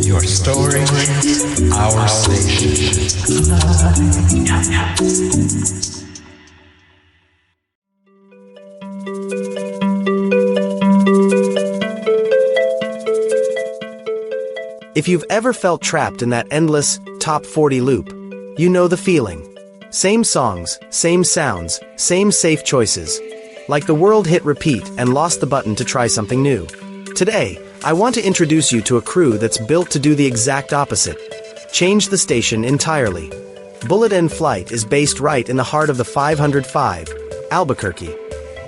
Your story, our station. If you've ever felt trapped in that endless top 40 loop, you know the feeling. Same songs, same sounds, same safe choices. Like the world hit repeat and lost the button to try something new. Today, I want to introduce you to a crew that's built to do the exact opposite. Change the station entirely. Bullet End Flight is based right in the heart of the 505, Albuquerque,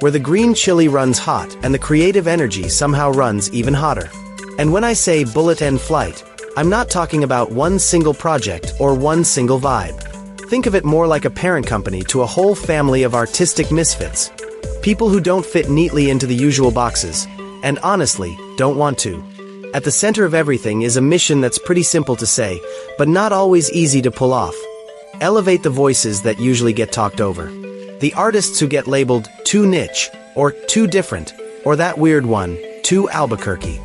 where the green chili runs hot and the creative energy somehow runs even hotter. And when I say Bullet End Flight, I'm not talking about one single project or one single vibe. Think of it more like a parent company to a whole family of artistic misfits. People who don't fit neatly into the usual boxes, and honestly, don't want to. At the center of everything is a mission that's pretty simple to say, but not always easy to pull off. Elevate the voices that usually get talked over. The artists who get labeled too niche, or too different, or that weird one, too Albuquerque.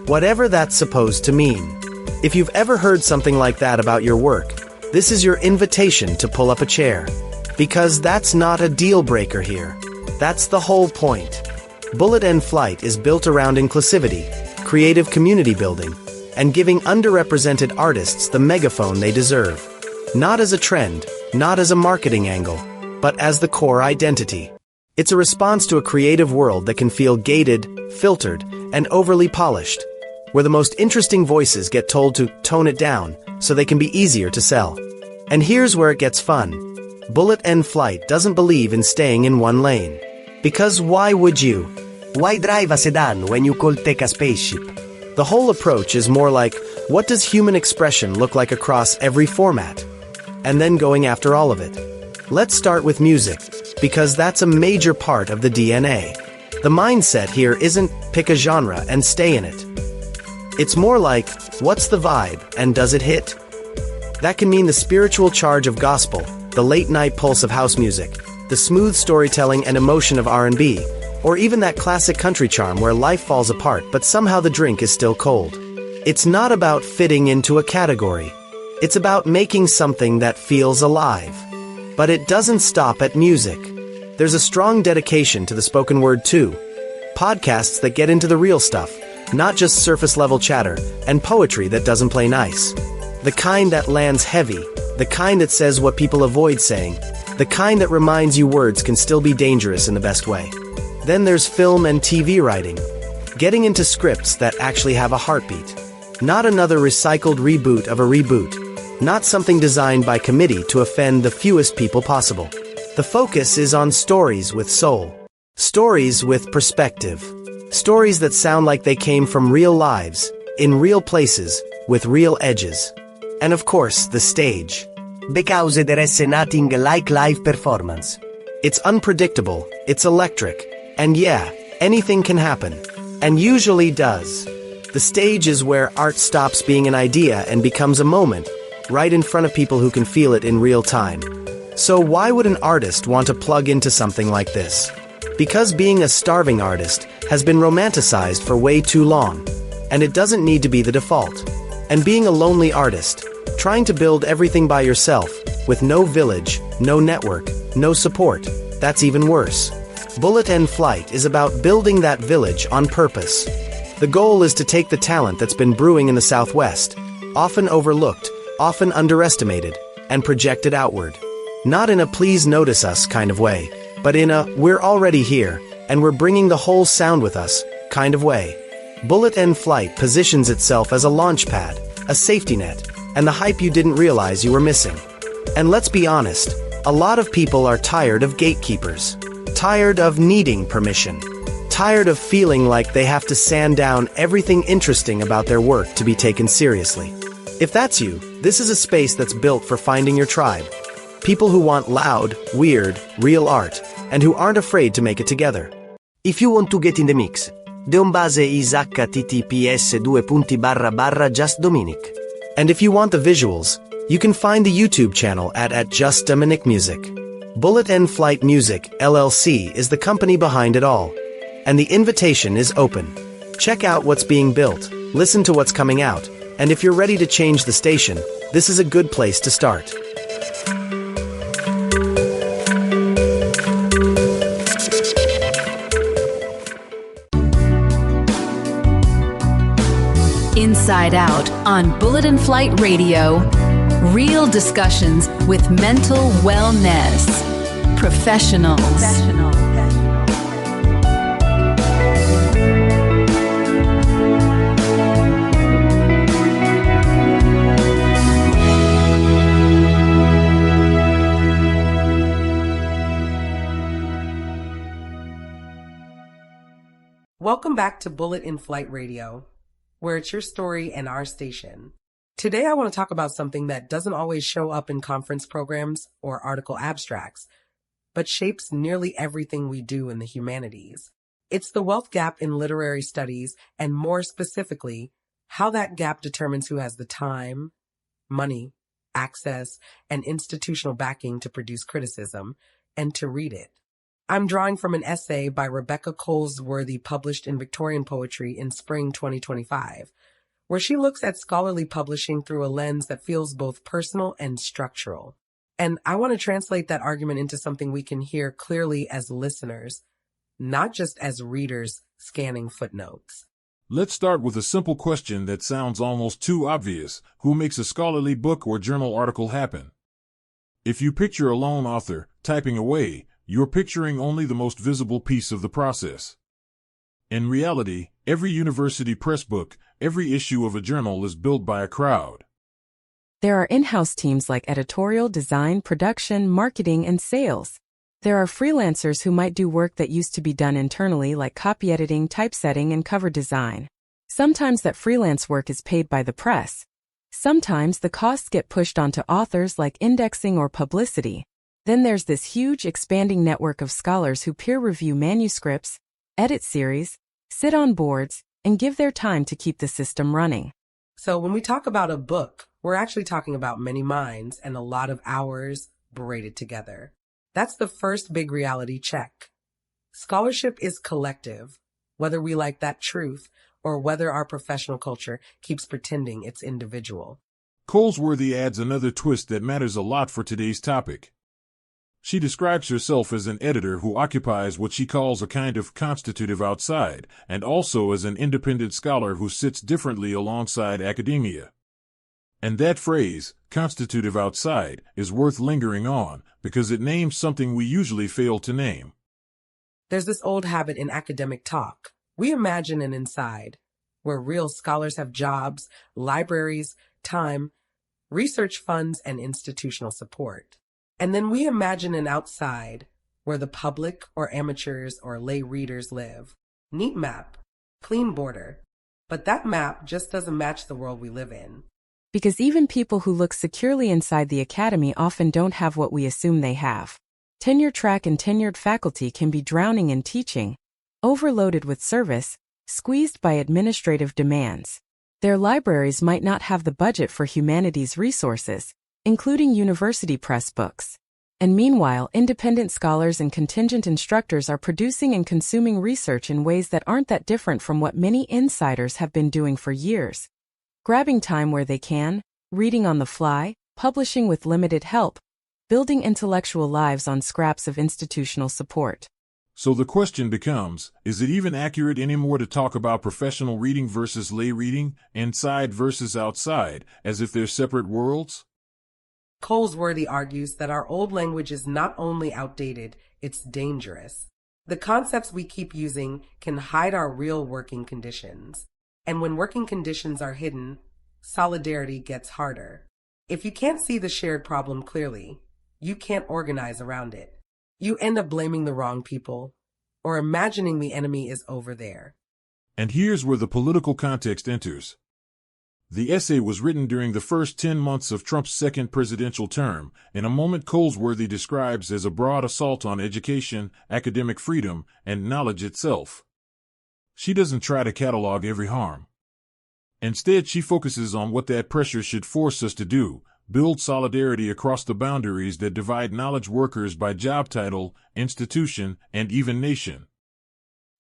Whatever that's supposed to mean. If you've ever heard something like that about your work, this is your invitation to pull up a chair. Because that's not a deal breaker here. That's the whole point. Bullet End Flight is built around inclusivity, creative community building, and giving underrepresented artists the megaphone they deserve. Not as a trend, not as a marketing angle, but as the core identity. It's a response to a creative world that can feel gated, filtered, and overly polished, where the most interesting voices get told to tone it down so they can be easier to sell. And here's where it gets fun. Bullet End Flight doesn't believe in staying in one lane. Because why would you? Why drive a sedan when you could take a spaceship? The whole approach is more like, what does human expression look like across every format? And then going after all of it. Let's start with music, because that's a major part of the DNA. The mindset here isn't pick a genre and stay in it. It's more like, what's the vibe and does it hit? That can mean the spiritual charge of gospel, the late-night pulse of house music, the smooth storytelling and emotion of R&B, or even that classic country charm where life falls apart but somehow the drink is still cold. It's not about fitting into a category. It's about making something that feels alive. But it doesn't stop at music. There's a strong dedication to the spoken word too. Podcasts that get into the real stuff, not just surface-level chatter, and poetry that doesn't play nice. The kind that lands heavy, the kind that says what people avoid saying, the kind that reminds you words can still be dangerous in the best way. Then there's film and TV writing. Getting into scripts that actually have a heartbeat. Not another recycled reboot of a reboot. Not something designed by committee to offend the fewest people possible. The focus is on stories with soul. Stories with perspective. Stories that sound like they came from real lives, in real places, with real edges. And of course, the stage. Because there is nothing like live performance. It's unpredictable, it's electric, and yeah, anything can happen. And usually does. The stage is where art stops being an idea and becomes a moment, right in front of people who can feel it in real time. So why would an artist want to plug into something like this? Because being a starving artist has been romanticized for way too long, and it doesn't need to be the default. And being a lonely artist, trying to build everything by yourself, with no village, no network, no support, That's even worse. Bullet and Flight is about building that village on purpose. The goal is to take the talent that's been brewing in the Southwest, often overlooked, often underestimated, and project it outward. Not in a please notice us kind of way, but in a we're already here, and we're bringing the whole sound with us kind of way. Bullet and Flight positions itself as a launch pad, a safety net, and the hype you didn't realize you were missing. And let's be honest, a lot of people are tired of gatekeepers. Tired of needing permission. Tired of feeling like they have to sand down everything interesting about their work to be taken seriously. If that's you, this is a space that's built for finding your tribe. People who want loud, weird, real art, and who aren't afraid to make it together. If you want to get in the mix, Deombase is https://just-dominic. And if you want the visuals, you can find the YouTube channel at @JustDominicMusic. Bullet and Flight Music, LLC is the company behind it all. And the invitation is open. Check out what's being built, listen to what's coming out, and if you're ready to change the station, this is a good place to start. Inside Out on Bullet and Flight Radio. Real discussions with mental wellness professionals. Welcome back to Bullet in Flight Radio, where it's your story and our station. Today I want to talk about something that doesn't always show up in conference programs or article abstracts, but shapes nearly everything we do in the humanities. It's the wealth gap in literary studies, and more specifically, how that gap determines who has the time, money, access, and institutional backing to produce criticism and to read it. I'm drawing from an essay by Rebecca Colesworthy published in Victorian Poetry in spring 2025, where she looks at scholarly publishing through a lens that feels both personal and structural. And I want to translate that argument into something we can hear clearly as listeners, not just as readers scanning footnotes. Let's start with a simple question that sounds almost too obvious. Who makes a scholarly book or journal article happen? If you picture a lone author typing away, you're picturing only the most visible piece of the process. In reality, every university press book, every issue of a journal is built by a crowd. There are in-house teams like editorial, design, production, marketing, and sales. There are freelancers who might do work that used to be done internally like copy editing, typesetting, and cover design. Sometimes that freelance work is paid by the press. Sometimes the costs get pushed onto authors like indexing or publicity. Then there's this huge expanding network of scholars who peer review manuscripts, edit series, sit on boards, and give their time to keep the system running. So when we talk about a book, we're actually talking about many minds and a lot of hours braided together. That's the first big reality check. Scholarship is collective, whether we like that truth or whether our professional culture keeps pretending it's individual. Colesworthy adds another twist that matters a lot for today's topic. She describes herself as an editor who occupies what she calls a kind of constitutive outside, and also as an independent scholar who sits differently alongside academia. And that phrase, constitutive outside, is worth lingering on, because it names something we usually fail to name. There's this old habit in academic talk. We imagine an inside, where real scholars have jobs, libraries, time, research funds, and institutional support. And then we imagine an outside, where the public or amateurs or lay readers live. Neat map, clean border. But that map just doesn't match the world we live in. Because even people who look securely inside the academy often don't have what we assume they have. Tenure track and tenured faculty can be drowning in teaching, overloaded with service, squeezed by administrative demands. Their libraries might not have the budget for humanities resources, including university press books. And meanwhile, independent scholars and contingent instructors are producing and consuming research in ways that aren't that different from what many insiders have been doing for years. Grabbing time where they can, reading on the fly, publishing with limited help. building intellectual lives on scraps of institutional support. So the question becomes, is it even accurate anymore to talk about professional reading versus lay reading, inside versus outside, as if they're separate worlds? Colesworthy argues that our old language is not only outdated, it's dangerous. The concepts we keep using can hide our real working conditions. And when working conditions are hidden, solidarity gets harder. If you can't see the shared problem clearly, you can't organize around it. You end up blaming the wrong people, or imagining the enemy is over there. And here's where the political context enters. The essay was written during the first 10 months of Trump's second presidential term, in a moment Colesworthy describes as a broad assault on education, academic freedom, and knowledge itself. She doesn't try to catalog every harm. Instead, she focuses on what that pressure should force us to do: build solidarity across the boundaries that divide knowledge workers by job title, institution, and even nation.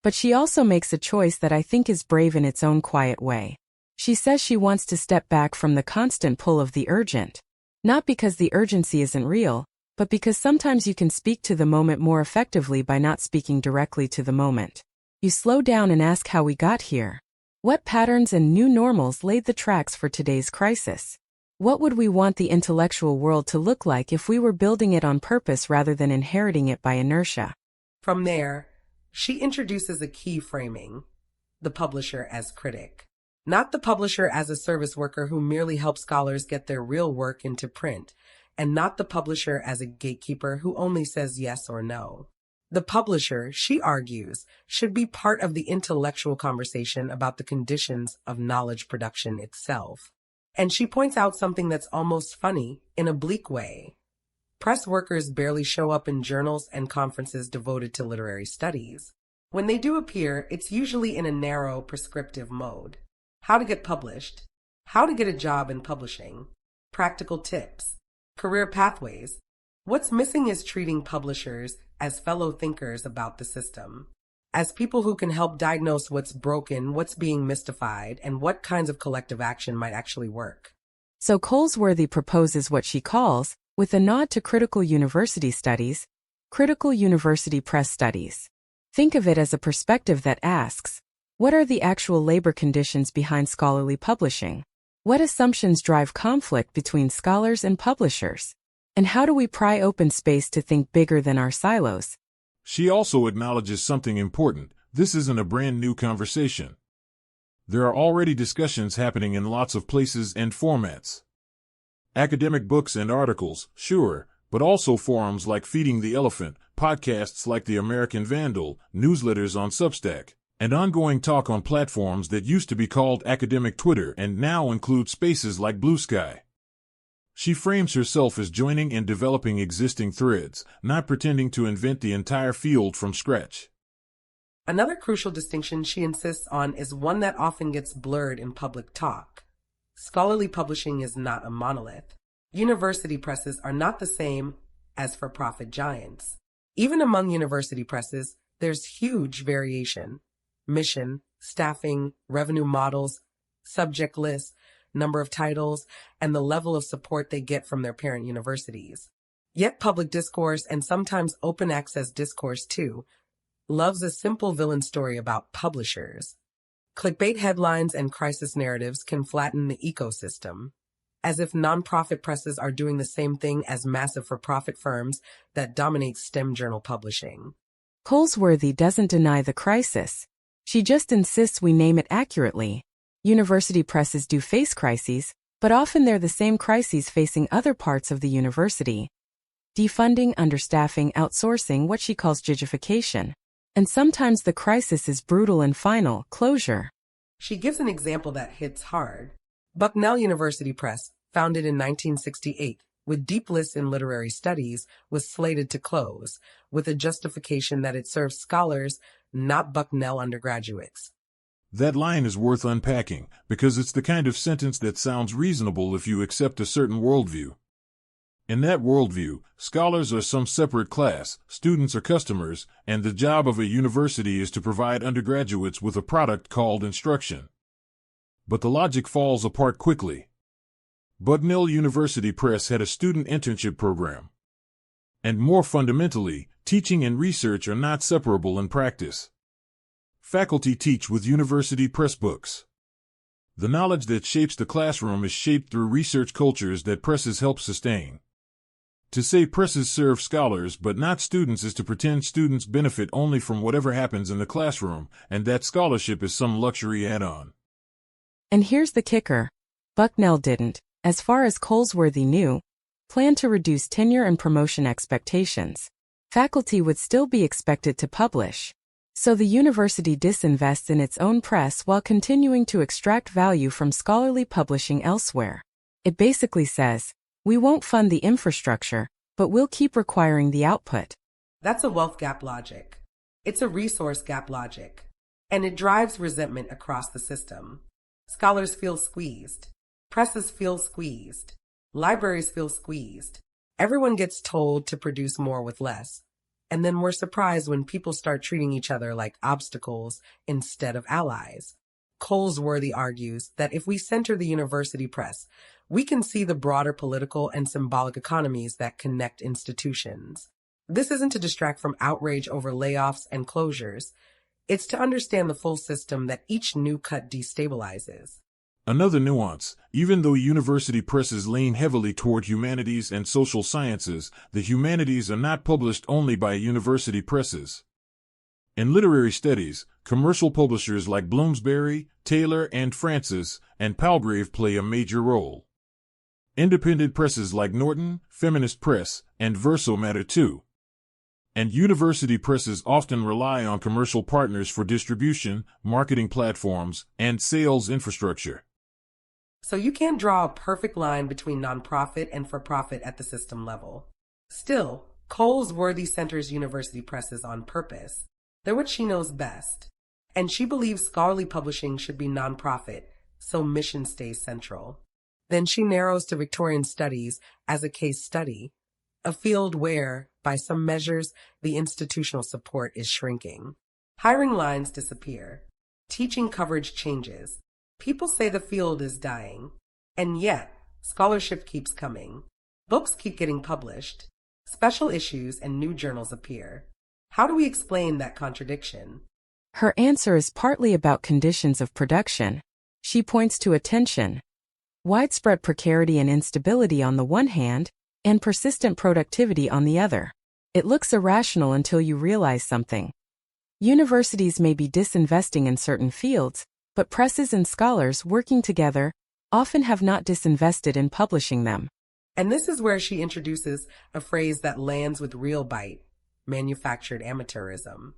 But she also makes a choice that I think is brave in its own quiet way. She says she wants to step back from the constant pull of the urgent. Not because the urgency isn't real, but because sometimes you can speak to the moment more effectively by not speaking directly to the moment. You slow down and ask how we got here. What patterns and new normals laid the tracks for today's crisis? What would we want the intellectual world to look like if we were building it on purpose rather than inheriting it by inertia? From there, she introduces a key framing: the publisher as critic. Not the publisher as a service worker who merely helps scholars get their real work into print, and not the publisher as a gatekeeper who only says yes or no. The publisher, she argues, should be part of the intellectual conversation about the conditions of knowledge production itself. And she points out something that's almost funny in a bleak way. Press workers barely show up in journals and conferences devoted to literary studies. When they do appear, it's usually in a narrow, prescriptive mode. How to get published, how to get a job in publishing, practical tips, career pathways. What's missing is treating publishers as fellow thinkers about the system, as people who can help diagnose what's broken, what's being mystified, and what kinds of collective action might actually work. So Colesworthy proposes what she calls, with a nod to critical university studies, critical university press studies. Think of it as a perspective that asks, what are the actual labor conditions behind scholarly publishing? What assumptions drive conflict between scholars and publishers? And how do we pry open space to think bigger than our silos? She also acknowledges something important: this isn't a brand new conversation. There are already discussions happening in lots of places and formats. Academic books and articles, sure, but also forums like Feeding the Elephant, podcasts like The American Vandal, newsletters on Substack, and ongoing talk on platforms that used to be called academic Twitter and now include spaces like Blue Sky. She frames herself as joining and developing existing threads, not pretending to invent the entire field from scratch. Another crucial distinction she insists on is one that often gets blurred in public talk. Scholarly publishing is not a monolith. University presses are not the same as for-profit giants. Even among university presses, there's huge variation. Mission, staffing, revenue models, subject lists, number of titles, and the level of support they get from their parent universities. Yet public discourse, and sometimes open access discourse too, loves a simple villain story about publishers. Clickbait headlines and crisis narratives can flatten the ecosystem, as if nonprofit presses are doing the same thing as massive for-profit firms that dominate STEM journal publishing. Colesworthy doesn't deny the crisis. She just insists we name it accurately. University presses do face crises, but often they're the same crises facing other parts of the university. Defunding, understaffing, outsourcing, what she calls gigification. And sometimes the crisis is brutal and final, closure. She gives an example that hits hard. Bucknell University Press, founded in 1968, with deep lists in literary studies, was slated to close, with a justification that it serves scholars, not Bucknell undergraduates. That line is worth unpacking, because it's the kind of sentence that sounds reasonable if you accept a certain worldview. In that worldview, scholars are some separate class, students are customers, and the job of a university is to provide undergraduates with a product called instruction. But the logic falls apart quickly. Bucknell University Press had a student internship program. And more fundamentally, teaching and research are not separable in practice. Faculty teach with university press books. The knowledge that shapes the classroom is shaped through research cultures that presses help sustain. To say presses serve scholars but not students is to pretend students benefit only from whatever happens in the classroom, and that scholarship is some luxury add-on. And here's the kicker. Bucknell didn't, as far as Colesworthy knew, plan to reduce tenure and promotion expectations. Faculty would still be expected to publish. So the university disinvests in its own press while continuing to extract value from scholarly publishing elsewhere. It basically says, we won't fund the infrastructure, but we'll keep requiring the output. That's a wealth gap logic. It's a resource gap logic. And it drives resentment across the system. Scholars feel squeezed. Presses feel squeezed. Libraries feel squeezed. Everyone gets told to produce more with less. And then we're surprised when people start treating each other like obstacles instead of allies. Colesworthy argues that if we center the university press, we can see the broader political and symbolic economies that connect institutions. This isn't to distract from outrage over layoffs and closures. It's to understand the full system that each new cut destabilizes. Another nuance, even though university presses lean heavily toward humanities and social sciences, the humanities are not published only by university presses. In literary studies, commercial publishers like Bloomsbury, Taylor and Francis, and Palgrave play a major role. Independent presses like Norton, Feminist Press, and Verso matter too. And university presses often rely on commercial partners for distribution, marketing platforms, and sales infrastructure. So you can't draw a perfect line between nonprofit and for-profit at the system level. Still, Colesworthy centers university presses on purpose. They're what she knows best. And she believes scholarly publishing should be nonprofit, so mission stays central. Then she narrows to Victorian studies as a case study, a field where, by some measures, the institutional support is shrinking. Hiring lines disappear. Teaching coverage changes. People say the field is dying. And yet, scholarship keeps coming. Books keep getting published. Special issues and new journals appear. How do we explain that contradiction? Her answer is partly about conditions of production. She points to attention. Widespread precarity and instability on the one hand, and persistent productivity on the other. It looks irrational until you realize something. Universities may be disinvesting in certain fields, but presses and scholars working together often have not disinvested in publishing them. And this is where she introduces a phrase that lands with real bite: manufactured amateurism.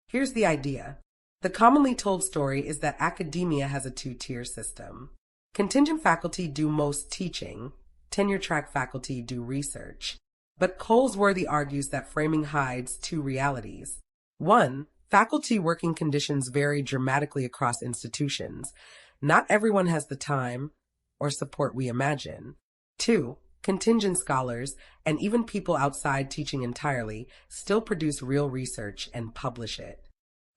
Here's the idea. The commonly told story is that academia has a two-tier system. Contingent faculty do most teaching, tenure-track faculty do research. But Colesworthy argues that framing hides two realities. One, faculty working conditions vary dramatically across institutions. Not everyone has the time or support we imagine. Two, contingent scholars, and even people outside teaching entirely, still produce real research and publish it.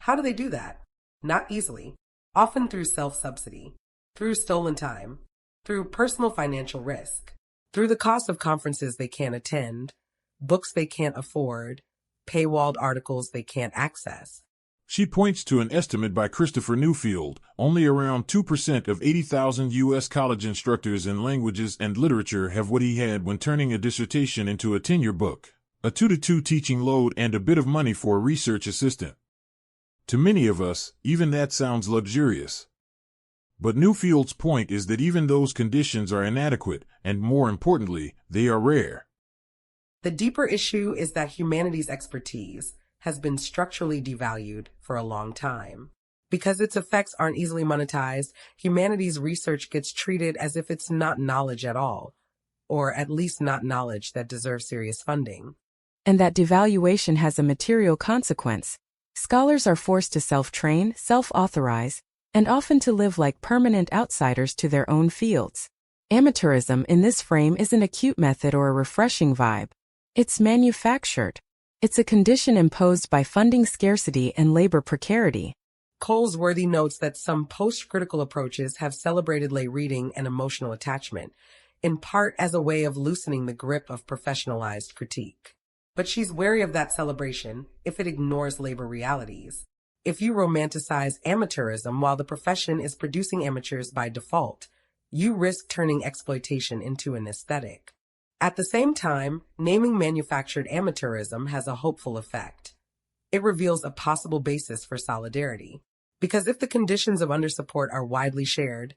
How do they do that? Not easily. Often through self-subsidy, through stolen time, through personal financial risk, through the cost of conferences they can't attend, books they can't afford, paywalled articles they can't access. She points to an estimate by Christopher Newfield: only around 2% of 80,000 U.S. college instructors in languages and literature have what he had when turning a dissertation into a tenure book, a 2-to-2 teaching load and a bit of money for a research assistant. To many of us, even that sounds luxurious. But Newfield's point is that even those conditions are inadequate, and more importantly, they are rare. The deeper issue is that humanities expertise has been structurally devalued for a long time. Because its effects aren't easily monetized, humanities research gets treated as if it's not knowledge at all, or at least not knowledge that deserves serious funding. And that devaluation has a material consequence. Scholars are forced to self-train, self-authorize, and often to live like permanent outsiders to their own fields. Amateurism in this frame isn't a cute method or a refreshing vibe. It's manufactured. It's a condition imposed by funding scarcity and labor precarity. Colesworthy notes that some post-critical approaches have celebrated lay reading and emotional attachment, in part as a way of loosening the grip of professionalized critique. But she's wary of that celebration if it ignores labor realities. If you romanticize amateurism while the profession is producing amateurs by default, you risk turning exploitation into an aesthetic. At the same time, naming manufactured amateurism has a hopeful effect. It reveals a possible basis for solidarity. Because if the conditions of undersupport are widely shared,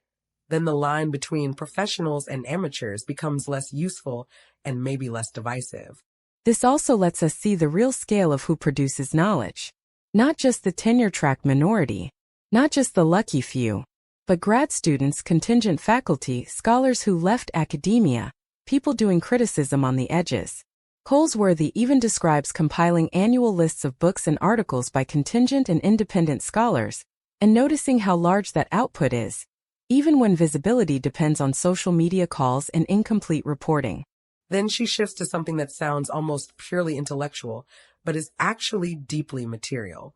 then the line between professionals and amateurs becomes less useful and maybe less divisive. This also lets us see the real scale of who produces knowledge. Not just the tenure-track minority, not just the lucky few, but grad students, contingent faculty, scholars who left academia, people doing criticism on the edges. Colesworthy even describes compiling annual lists of books and articles by contingent and independent scholars, and noticing how large that output is, even when visibility depends on social media calls and incomplete reporting. Then she shifts to something that sounds almost purely intellectual, but is actually deeply material.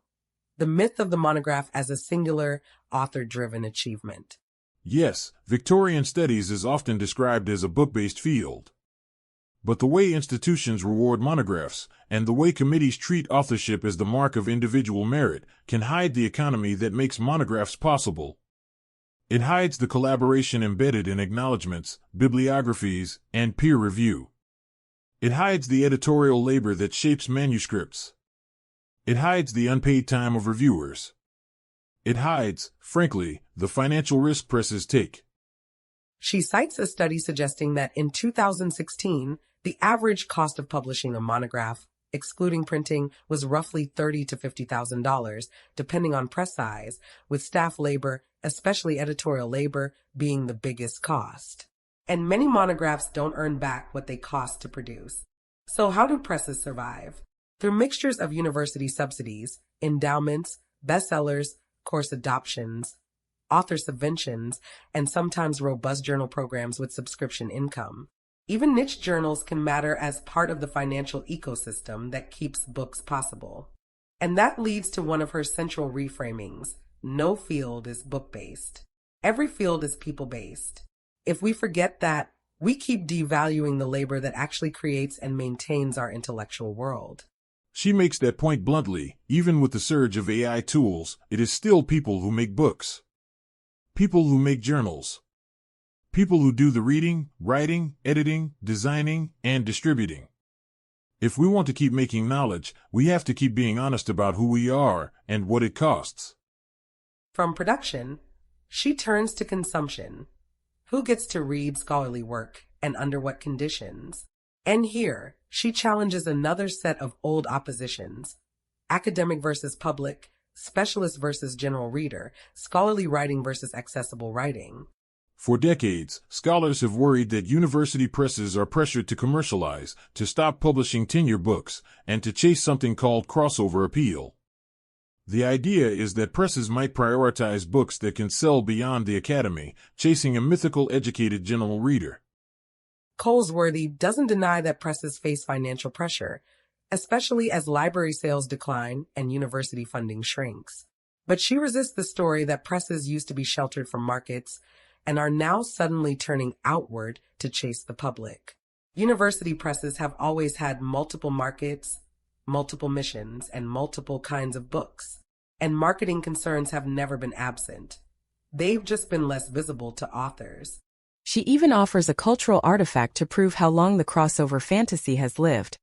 The myth of the monograph as a singular, author-driven achievement. Yes, Victorian studies is often described as a book-based field. But the way institutions reward monographs, and the way committees treat authorship as the mark of individual merit, can hide the economy that makes monographs possible. It hides the collaboration embedded in acknowledgments, bibliographies, and peer review. It hides the editorial labor that shapes manuscripts. It hides the unpaid time of reviewers. It hides, frankly, the financial risk presses take. She cites a study suggesting that in 2016, the average cost of publishing a monograph, excluding printing, was roughly $30,000 to $50,000, depending on press size, with staff labor, especially editorial labor, being the biggest cost. And many monographs don't earn back what they cost to produce. So how do presses survive? Through mixtures of university subsidies, endowments, bestsellers, course adoptions, author subventions, and sometimes robust journal programs with subscription income. Even niche journals can matter as part of the financial ecosystem that keeps books possible. And that leads to one of her central reframings. No field is book-based. Every field is people-based. If we forget that, we keep devaluing the labor that actually creates and maintains our intellectual world. She makes that point bluntly. Even with the surge of AI tools, it is still people who make books. People who make journals. People who do the reading, writing, editing, designing, and distributing. If we want to keep making knowledge, we have to keep being honest about who we are and what it costs. From production, she turns to consumption. Who gets to read scholarly work and under what conditions? And here, she challenges another set of old oppositions. Academic versus public, specialist versus general reader, scholarly writing versus accessible writing. For decades, scholars have worried that university presses are pressured to commercialize, to stop publishing tenure books, and to chase something called crossover appeal. The idea is that presses might prioritize books that can sell beyond the academy, chasing a mythical educated general reader. Colesworthy doesn't deny that presses face financial pressure, especially as library sales decline and university funding shrinks. But she resists the story that presses used to be sheltered from markets and are now suddenly turning outward to chase the public. University presses have always had multiple markets, multiple missions, and multiple kinds of books. And marketing concerns have never been absent. They've just been less visible to authors. She even offers a cultural artifact to prove how long the crossover fantasy has lived.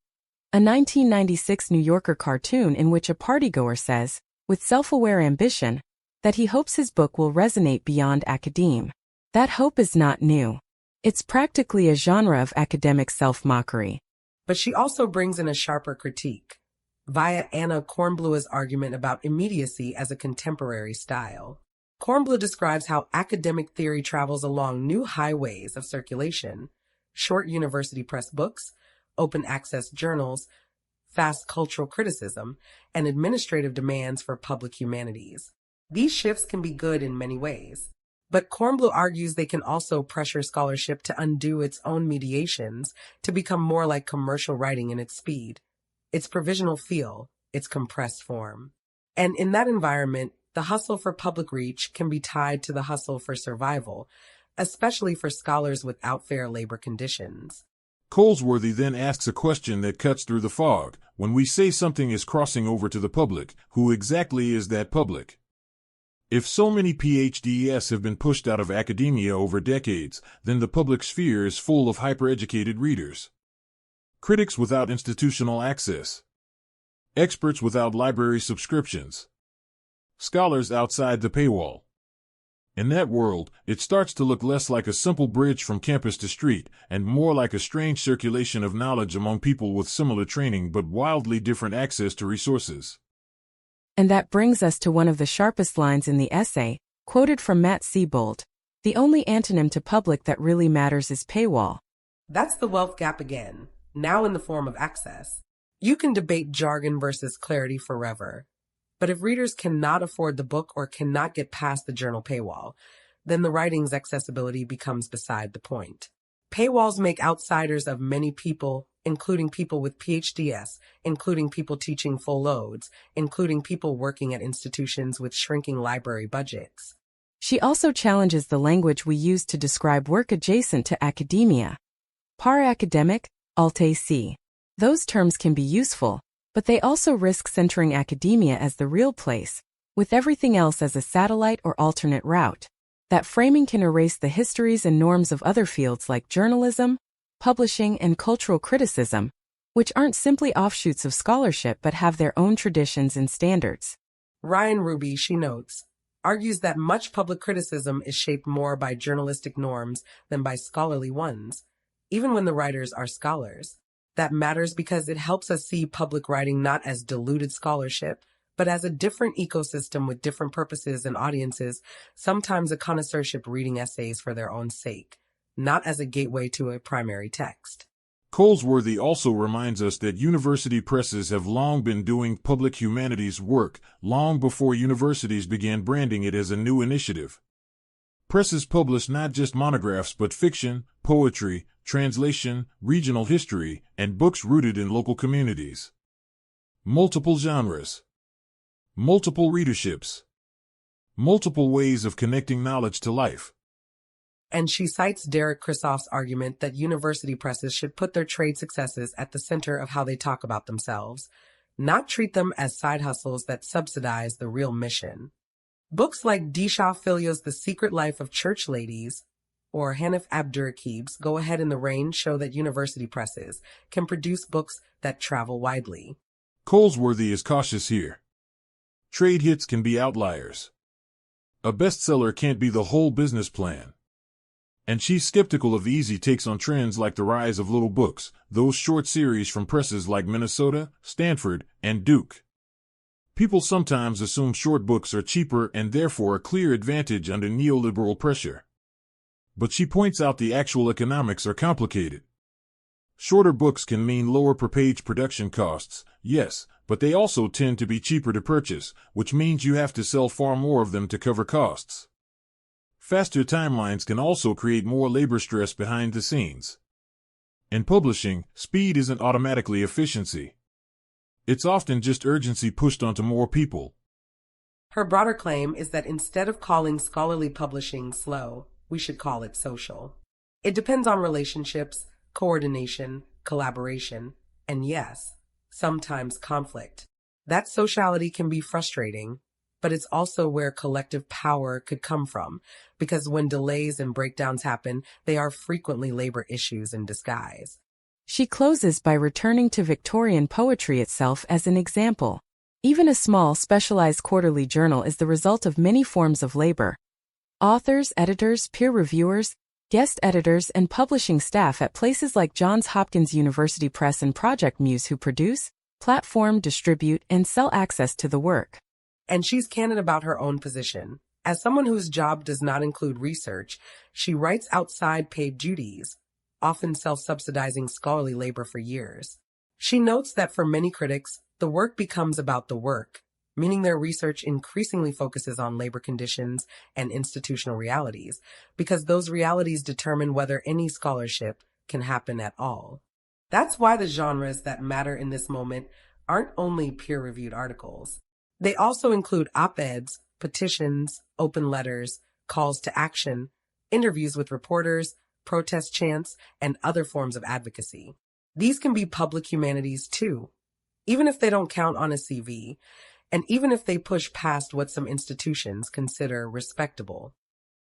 A 1996 New Yorker cartoon in which a partygoer says, with self-aware ambition, that he hopes his book will resonate beyond academe. That hope is not new. It's practically a genre of academic self-mockery. But she also brings in a sharper critique, via Anna Kornbluh's argument about immediacy as a contemporary style. Kornbluh describes how academic theory travels along new highways of circulation, short university press books, open access journals, fast cultural criticism, and administrative demands for public humanities. These shifts can be good in many ways. But Kornbluh argues they can also pressure scholarship to undo its own mediations to become more like commercial writing in its speed, its provisional feel, its compressed form. And in that environment, the hustle for public reach can be tied to the hustle for survival, especially for scholars without fair labor conditions. Colesworthy then asks a question that cuts through the fog. When we say something is crossing over to the public, who exactly is that public? If so many PhDs have been pushed out of academia over decades, then the public sphere is full of hyper-educated readers. Critics without institutional access. Experts without library subscriptions. Scholars outside the paywall. In that world, it starts to look less like a simple bridge from campus to street, and more like a strange circulation of knowledge among people with similar training but wildly different access to resources. And that brings us to one of the sharpest lines in the essay, quoted from Matt Siebold. The only antonym to public that really matters is paywall. That's the wealth gap again, now in the form of access. You can debate jargon versus clarity forever. But if readers cannot afford the book or cannot get past the journal paywall, then the writing's accessibility becomes beside the point. Paywalls make outsiders of many people, including people with PhDs, including people teaching full loads, including people working at institutions with shrinking library budgets. She also challenges the language we use to describe work adjacent to academia. Para-academic, alt-AC. Those terms can be useful, but they also risk centering academia as the real place, with everything else as a satellite or alternate route. That framing can erase the histories and norms of other fields like journalism, publishing, and cultural criticism, which aren't simply offshoots of scholarship but have their own traditions and standards. Ryan Ruby, she notes, argues that much public criticism is shaped more by journalistic norms than by scholarly ones, even when the writers are scholars. That matters because it helps us see public writing not as diluted scholarship, but as a different ecosystem with different purposes and audiences, sometimes a connoisseurship reading essays for their own sake, not as a gateway to a primary text. Colesworthy also reminds us that university presses have long been doing public humanities work, long before universities began branding it as a new initiative. Presses publish not just monographs but fiction, poetry, translation, regional history, and books rooted in local communities. Multiple genres. Multiple readerships. Multiple ways of connecting knowledge to life. And she cites Derek Krissoff's argument that university presses should put their trade successes at the center of how they talk about themselves, not treat them as side hustles that subsidize the real mission. Books like Disha Filio's The Secret Life of Church Ladies or Hanif Abdurraqib's Go Ahead in the Rain show that university presses can produce books that travel widely. Colesworthy is cautious here. Trade hits can be outliers. A bestseller can't be the whole business plan. And she's skeptical of easy takes on trends like the rise of little books, those short series from presses like Minnesota, Stanford, and Duke. People sometimes assume short books are cheaper and therefore a clear advantage under neoliberal pressure. But she points out the actual economics are complicated. Shorter books can mean lower per-page production costs, yes, but they also tend to be cheaper to purchase, which means you have to sell far more of them to cover costs. Faster timelines can also create more labor stress behind the scenes. In publishing, speed isn't automatically efficiency. It's often just urgency pushed onto more people. Her broader claim is that instead of calling scholarly publishing slow, we should call it social. It depends on relationships, coordination, collaboration, and yes, sometimes conflict. That sociality can be frustrating, but it's also where collective power could come from, because when delays and breakdowns happen, they are frequently labor issues in disguise. She closes by returning to Victorian poetry itself as an example. Even a small, specialized quarterly journal is the result of many forms of labor. Authors, editors, peer reviewers, guest editors, and publishing staff at places like Johns Hopkins University Press and Project Muse who produce, platform, distribute, and sell access to the work. And she's candid about her own position. As someone whose job does not include research, she writes outside paid duties, often self-subsidizing scholarly labor for years. She notes that for many critics, the work becomes about the work, meaning their research increasingly focuses on labor conditions and institutional realities, because those realities determine whether any scholarship can happen at all. That's why the genres that matter in this moment aren't only peer-reviewed articles. They also include op-eds, petitions, open letters, calls to action, interviews with reporters, protest chants, and other forms of advocacy. These can be public humanities too, even if they don't count on a CV, and even if they push past what some institutions consider respectable.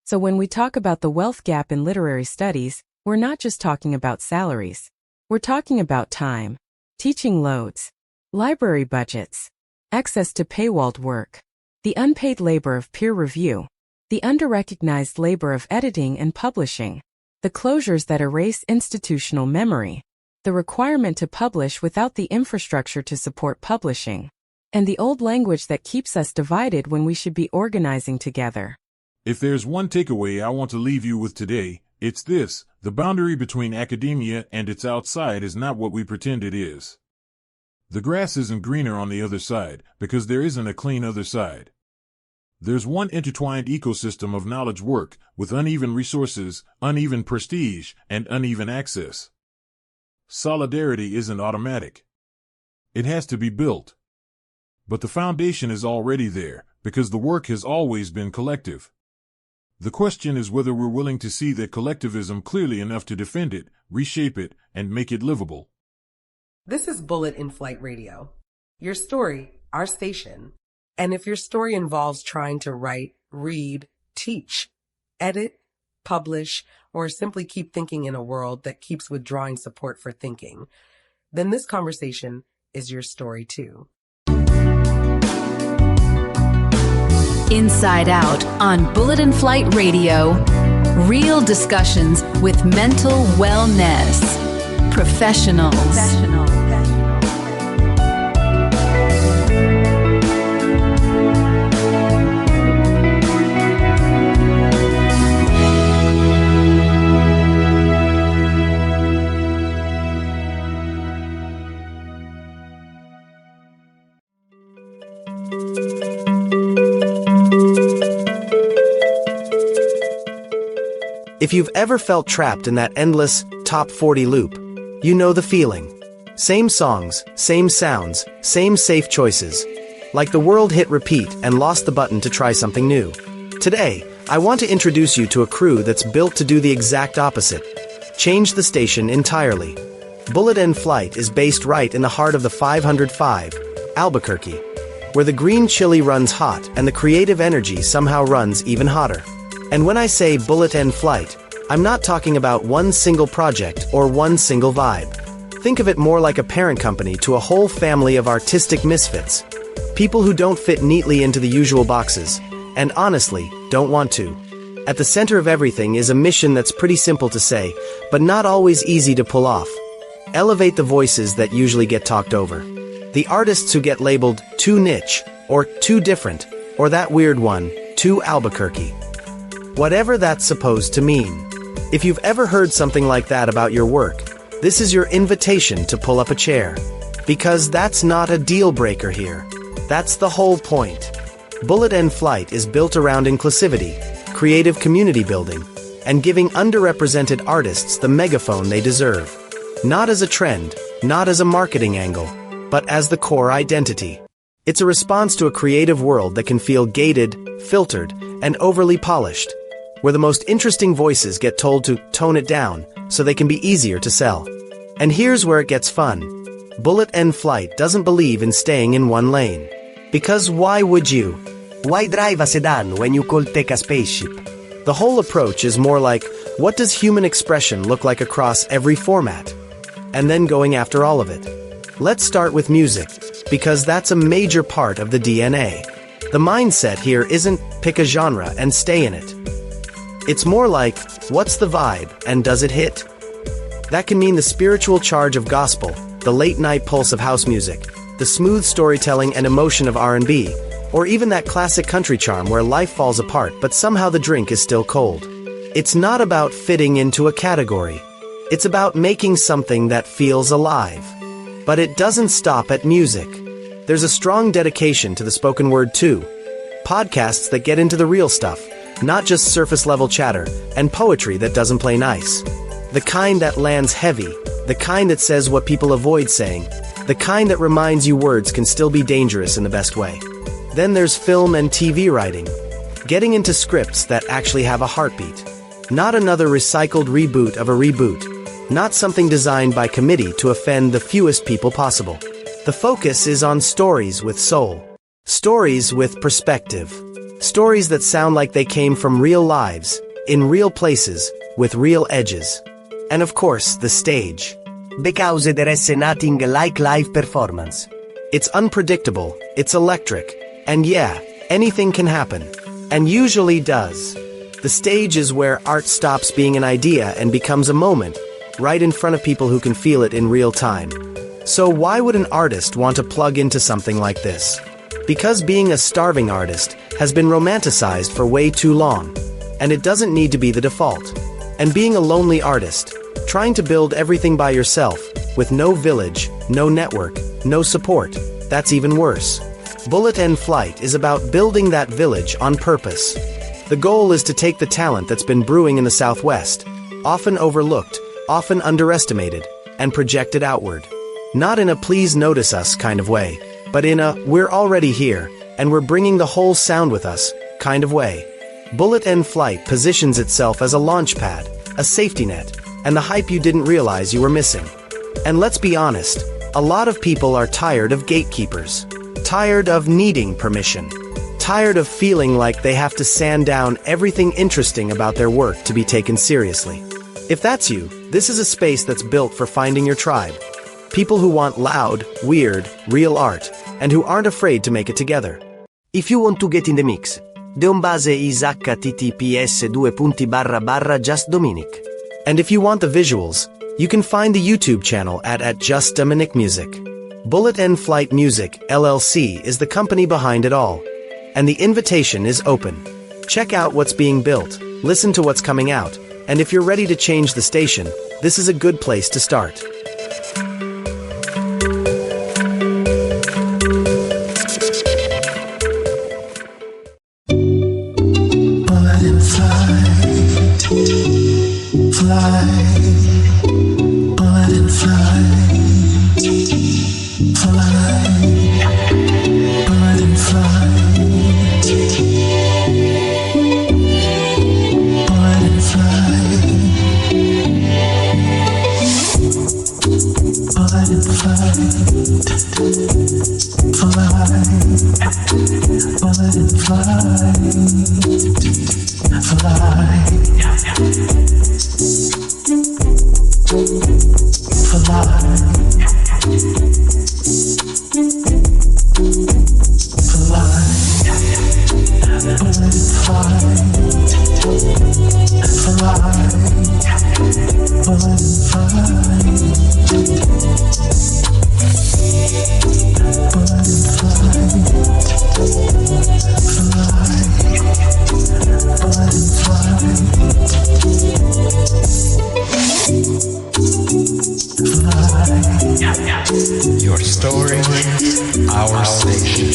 So when we talk about the wealth gap in literary studies, we're not just talking about salaries. We're talking about time, teaching loads, library budgets, access to paywalled work, the unpaid labor of peer review, the underrecognized labor of editing and publishing, the closures that erase institutional memory, the requirement to publish without the infrastructure to support publishing, and the old language that keeps us divided when we should be organizing together. If there's one takeaway I want to leave you with today, it's this: the boundary between academia and its outside is not what we pretend it is. The grass isn't greener on the other side, because there isn't a clean other side. There's one intertwined ecosystem of knowledge work, with uneven resources, uneven prestige, and uneven access. Solidarity isn't automatic. It has to be built. But the foundation is already there, because the work has always been collective. The question is whether we're willing to see that collectivism clearly enough to defend it, reshape it, and make it livable. This is Bullet in Flight Radio. Your story, our station. And if your story involves trying to write, read, teach, edit, publish, or simply keep thinking in a world that keeps withdrawing support for thinking, then this conversation is your story too. Inside Out on Bullet in Flight Radio. Real discussions with mental wellness professionals. If you've ever felt trapped in that endless top 40 loop, you know the feeling. Same songs, same sounds, same safe choices. Like the world hit repeat and lost the button to try something new. Today, I want to introduce you to a crew that's built to do the exact opposite. Change the station entirely. Bullet in Flight is based right in the heart of the 505, Albuquerque, where the green chili runs hot and the creative energy somehow runs even hotter. And when I say Bullet in Flight, I'm not talking about one single project or one single vibe. Think of it more like a parent company to a whole family of artistic misfits. People who don't fit neatly into the usual boxes, and honestly, don't want to. At the center of everything is a mission that's pretty simple to say, but not always easy to pull off. Elevate the voices that usually get talked over. The artists who get labeled too niche, or too different, or that weird one, too Albuquerque. Whatever that's supposed to mean. If you've ever heard something like that about your work, this is your invitation to pull up a chair. Because that's not a deal breaker here. That's the whole point. Bullet in Flight is built around inclusivity, creative community building, and giving underrepresented artists the megaphone they deserve. Not as a trend, not as a marketing angle, but as the core identity. It's a response to a creative world that can feel gated, filtered, and overly polished, where the most interesting voices get told to tone it down so they can be easier to sell. And here's where it gets fun. Bullet in Flight doesn't believe in staying in one lane. Because why would you? Why drive a sedan when you could take a spaceship? The whole approach is more like, what does human expression look like across every format? And then going after all of it. Let's start with music, because that's a major part of the DNA. The mindset here isn't pick a genre and stay in it. It's more like, what's the vibe, and does it hit? That can mean the spiritual charge of gospel, the late-night pulse of house music, the smooth storytelling and emotion of R&B, or even that classic country charm where life falls apart but somehow the drink is still cold. It's not about fitting into a category. It's about making something that feels alive. But it doesn't stop at music. There's a strong dedication to the spoken word too. Podcasts that get into the real stuff, not just surface-level chatter, and poetry that doesn't play nice. The kind that lands heavy, the kind that says what people avoid saying, the kind that reminds you words can still be dangerous in the best way. Then there's film and TV writing. Getting into scripts that actually have a heartbeat. Not another recycled reboot of a reboot. Not something designed by committee to offend the fewest people possible. The focus is on stories with soul. Stories with perspective. Stories that sound like they came from real lives, in real places, with real edges. And of course, the stage. Because there is nothing like live performance. It's unpredictable, it's electric, and yeah, anything can happen. And usually does. The stage is where art stops being an idea and becomes a moment, right in front of people who can feel it in real time. So why would an artist want to plug into something like this? Because being a starving artist has been romanticized for way too long, and it doesn't need to be the default. And being a lonely artist, trying to build everything by yourself, with no village, no network, no support, that's even worse. Bullet and Flight is about building that village on purpose. The goal is to take the talent that's been brewing in the Southwest, often overlooked, often underestimated, and project it outward. Not in a please notice us kind of way, but in a we're already here, and we're bringing the whole sound with us kind of way. Bullet and Flight positions itself as a launch pad, a safety net, and the hype you didn't realize you were missing. And let's be honest, a lot of people are tired of gatekeepers. Tired of needing permission. Tired of feeling like they have to sand down everything interesting about their work to be taken seriously. If that's you, this is a space that's built for finding your tribe. People who want loud, weird, real art, and who aren't afraid to make it together. If you want to get in the mix, the home base is https://justdominic. And if you want the visuals, you can find the YouTube channel at Just Dominic Music. Bullet and Flight Music, LLC is the company behind it all. And the invitation is open. Check out what's being built, listen to what's coming out, and if you're ready to change the station, this is a good place to start. Your story, our station.